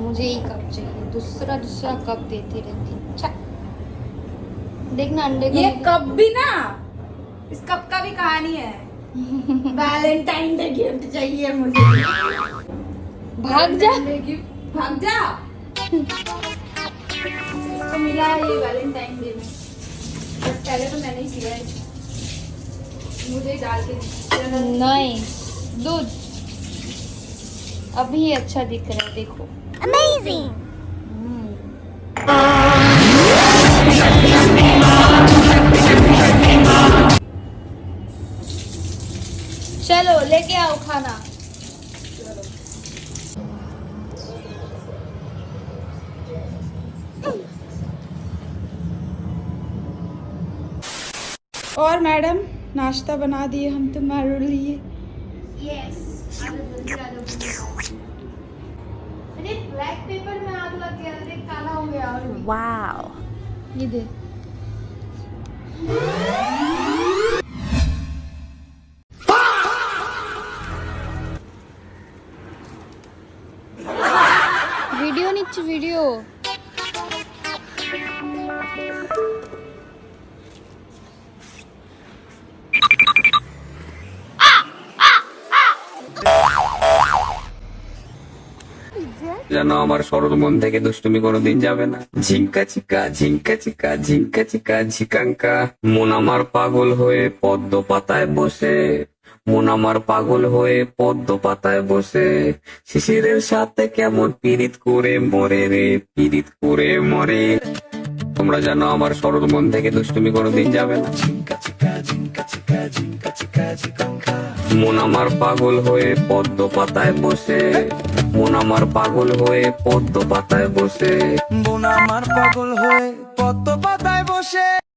मुझे यही कप चाहिए, दूसरा दूसरा कप देती रहती। अच्छा देखना अंडे ये कप भी ना, इस कप का भी कहानी है। वैलेंटाइन डे गिफ्ट चाहिए मुझे। भाग जा। गिफ्ट भाग जा। तो मिला है ये वैलेंटाइन डे में, बट पहले तो मैंने ही किया है, मुझे ही डाल के दिया। नाइस दूध अभी अच्छा दिख रहा है, देखो Amazing! चलो लेके आओ खाना। और मैडम नाश्ता बना दिए हम तुम्हारे लिए। यस अरे ब्लैक पेपर में आग लग गया, अरे काला हो गया। और भी। Wow! ये दे। वीडियो निच्चे वीडियो। যেন আমার সরল মন থেকে দুষ্টুমি কোনোদিন যাবে না। ঝিঙ্কা চিকা ঝিঙ্কা চিকা ঝিঙ্কা চিকা ঝিকাঙ্কা, মন আমার পাগল হয়ে পদ্ম পাতায় বসে, মন আমার পাগল হয়ে পদ্ম পাতায় বসে, শিশিরের সাথে কেমন পীড়িত করে মরে রে, পীড়িত করে মরে। তোমরা জানো আমার সরল মন থেকে দুষ্টুমি কোনোদিন যাবে না। মন আমার পাগল হয়ে পদ্ম পাতায় বসে, মন আমার পাগল হয়ে পদ্ম পাতায় বসে, মন আমার পাগল হয়ে পদ্ম পাতায় বসে।